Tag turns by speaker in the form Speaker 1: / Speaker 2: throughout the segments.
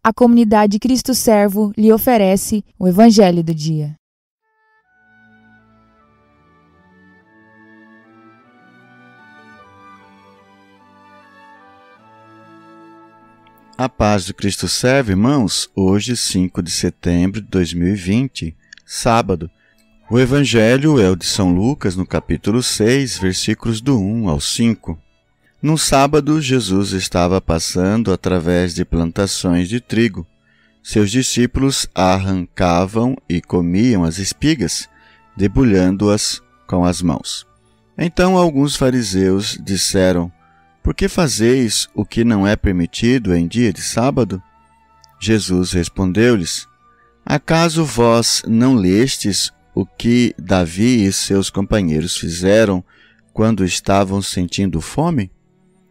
Speaker 1: a comunidade Cristo Servo lhe oferece o Evangelho do Dia.
Speaker 2: A paz do Cristo Servo, irmãos, hoje, 5 de setembro de 2020, sábado. O Evangelho é o de São Lucas, no capítulo 6, versículos do 1 ao 5. No sábado, Jesus estava passando através de plantações de trigo. Seus discípulos arrancavam e comiam as espigas, debulhando-as com as mãos. Então alguns fariseus disseram: "Por que fazeis o que não é permitido em dia de sábado?" Jesus respondeu-lhes: "Acaso vós não lestes o que Davi e seus companheiros fizeram quando estavam sentindo fome?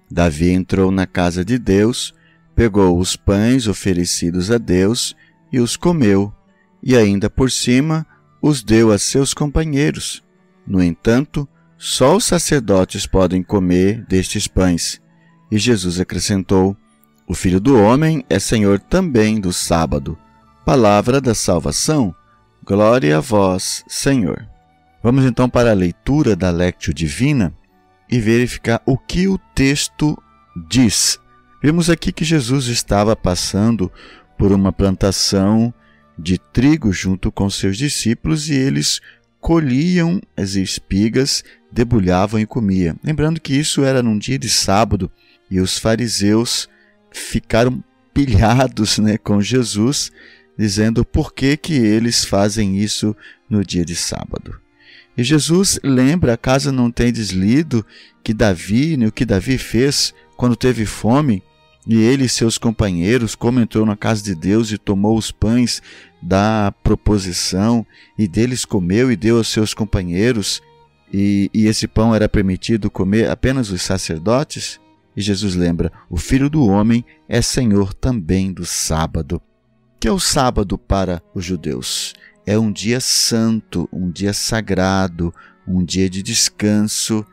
Speaker 2: Davi entrou na casa de Deus, pegou os pães oferecidos a Deus e os comeu, e ainda por cima os deu a seus companheiros. No entanto, só os sacerdotes podem comer destes pães." E Jesus acrescentou: "O Filho do Homem é Senhor também do sábado." Palavra da salvação. Glória a vós, Senhor. Vamos então para a leitura da Lectio Divina e verificar o que o texto diz. Vemos aqui que Jesus estava passando por uma plantação de trigo junto com seus discípulos e eles colhiam as espigas, debulhavam e comiam. Lembrando que isso era num dia de sábado e os fariseus ficaram pilhados, com Jesus, dizendo por que eles fazem isso no dia de sábado. E Jesus lembra: acaso não tendes lido que o que Davi fez quando teve fome, e ele e seus companheiros, como entrou na casa de Deus e tomou os pães da proposição, e deles comeu e deu aos seus companheiros, e esse pão era permitido comer apenas os sacerdotes? E Jesus lembra: o Filho do Homem é Senhor também do sábado. O que é o sábado para os judeus? É um dia santo, um dia sagrado, um dia de descanso.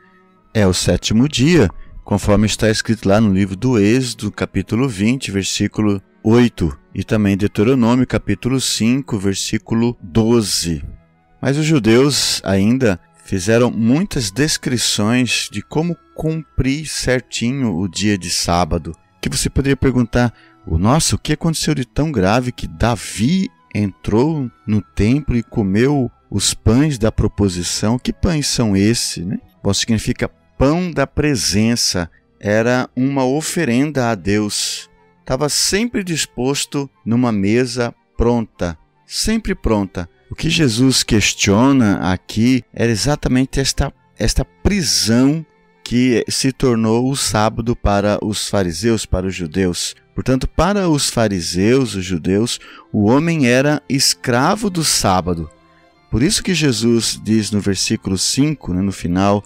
Speaker 2: É o 7º dia, conforme está escrito lá no livro do Êxodo, capítulo 20, versículo 8, e também Deuteronômio, capítulo 5, versículo 12. Mas os judeus ainda fizeram muitas descrições de como cumprir certinho o dia de sábado. Que você poderia perguntar: nossa, o que aconteceu de tão grave que Davi entrou no templo e comeu os pães da proposição? Que pães são esses? Bom, significa pão da presença. Era uma oferenda a Deus. Estava sempre disposto numa mesa pronta, sempre pronta. O que Jesus questiona aqui era exatamente esta prisão que se tornou o sábado para os fariseus, para os judeus. Portanto, para os fariseus, os judeus, o homem era escravo do sábado. Por isso que Jesus diz no versículo 5, no final,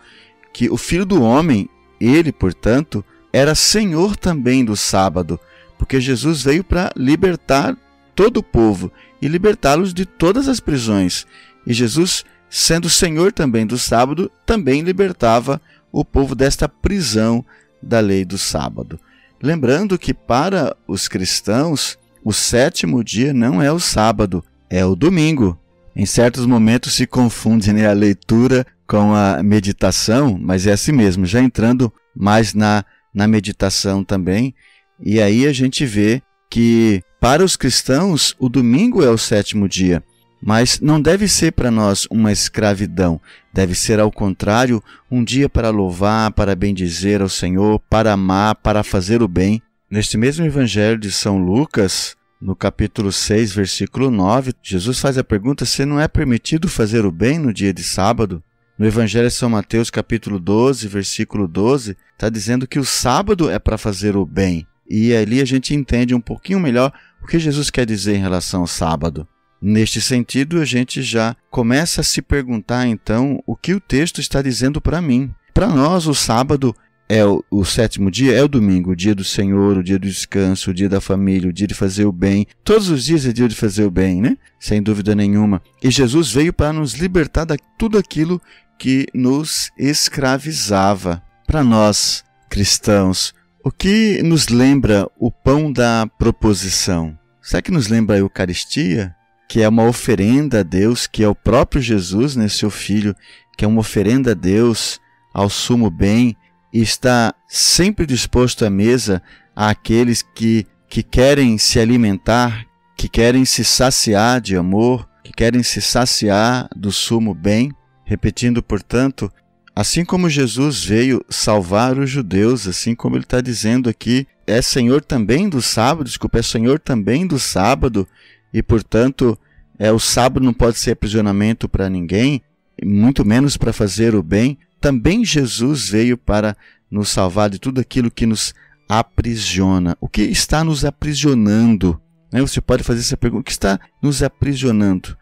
Speaker 2: que o Filho do Homem, ele, portanto, era Senhor também do sábado, porque Jesus veio para libertar todo o povo e libertá-los de todas as prisões. E Jesus, sendo Senhor também do sábado, também libertava o povo desta prisão da lei do sábado. Lembrando que para os cristãos, o 7º dia não é o sábado, é o domingo. Em certos momentos se confunde a leitura com a meditação, mas é assim mesmo, já entrando mais na meditação também. E aí a gente vê que para os cristãos o domingo é o 7º dia. Mas não deve ser para nós uma escravidão, deve ser ao contrário, um dia para louvar, para bendizer ao Senhor, para amar, para fazer o bem. Neste mesmo Evangelho de São Lucas, no capítulo 6, versículo 9, Jesus faz a pergunta se não é permitido fazer o bem no dia de sábado. No Evangelho de São Mateus, capítulo 12, versículo 12, está dizendo que o sábado é para fazer o bem. E ali a gente entende um pouquinho melhor o que Jesus quer dizer em relação ao sábado. Neste sentido, a gente já começa a se perguntar, então, o que o texto está dizendo para mim. Para nós, o sábado é o 7º dia, é o domingo, o dia do Senhor, o dia do descanso, o dia da família, o dia de fazer o bem. Todos os dias é dia de fazer o bem, Sem dúvida nenhuma. E Jesus veio para nos libertar de tudo aquilo que nos escravizava. Para nós, cristãos, o que nos lembra o pão da proposição? Será que nos lembra a Eucaristia, que é uma oferenda a Deus, que é o próprio Jesus, né, seu Filho, que é uma oferenda a Deus, ao sumo bem, e está sempre disposto à mesa àqueles que querem se alimentar, que querem se saciar de amor, que querem se saciar do sumo bem. Repetindo, portanto, assim como Jesus veio salvar os judeus, assim como ele está dizendo aqui, é Senhor também do sábado, é Senhor também do sábado, e portanto, o sábado não pode ser aprisionamento para ninguém, muito menos para fazer o bem. Também Jesus veio para nos salvar de tudo aquilo que nos aprisiona. O que está nos aprisionando? Você pode fazer essa pergunta: o que está nos aprisionando?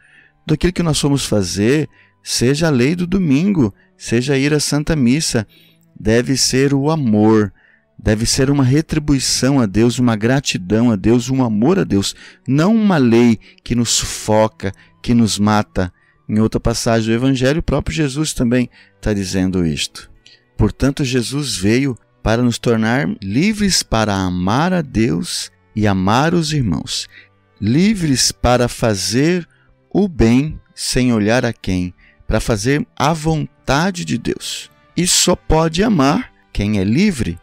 Speaker 2: Daquilo que nós fomos fazer, seja a lei do domingo, seja ir à Santa Missa, deve ser o amor, deve ser uma retribuição a Deus, uma gratidão a Deus, um amor a Deus, não uma lei que nos sufoca, que nos mata. Em outra passagem do Evangelho, o próprio Jesus também está dizendo isto. Portanto, Jesus veio para nos tornar livres para amar a Deus e amar os irmãos, livres para fazer o bem sem olhar a quem, para fazer a vontade de Deus. E só pode amar quem é livre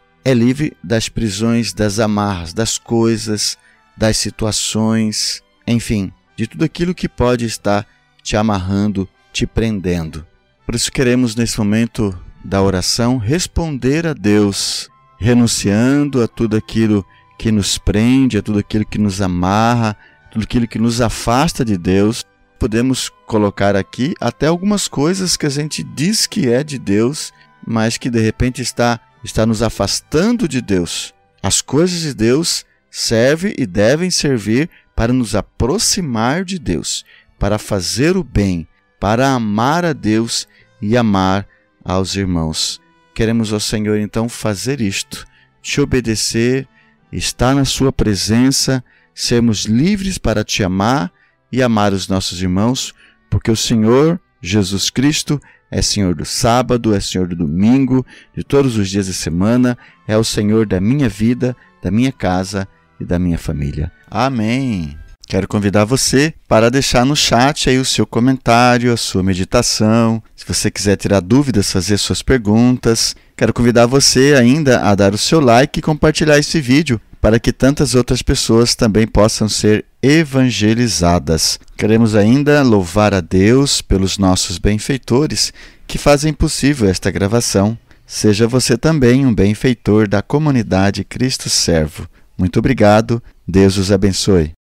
Speaker 2: das prisões, das amarras, das coisas, das situações, enfim, de tudo aquilo que pode estar te amarrando, te prendendo. Por isso queremos, nesse momento da oração, responder a Deus, renunciando a tudo aquilo que nos prende, a tudo aquilo que nos amarra, tudo aquilo que nos afasta de Deus. Podemos colocar aqui até algumas coisas que a gente diz que é de Deus, mas que de repente está nos afastando de Deus. As coisas de Deus servem e devem servir para nos aproximar de Deus, para fazer o bem, para amar a Deus e amar aos irmãos. Queremos, ó Senhor, então fazer isto, te obedecer, estar na sua presença, sermos livres para te amar e amar os nossos irmãos, porque o Senhor, Jesus Cristo, é Senhor do sábado, é Senhor do domingo, de todos os dias da semana, é o Senhor da minha vida, da minha casa e da minha família. Amém. Quero convidar você para deixar no chat aí o seu comentário, a sua meditação. Se você quiser tirar dúvidas, fazer suas perguntas. Quero convidar você ainda a dar o seu like e compartilhar esse vídeo para que tantas outras pessoas também possam ser evangelizadas. Queremos ainda louvar a Deus pelos nossos benfeitores que fazem possível esta gravação. Seja você também um benfeitor da comunidade Cristo Servo. Muito obrigado. Deus os abençoe.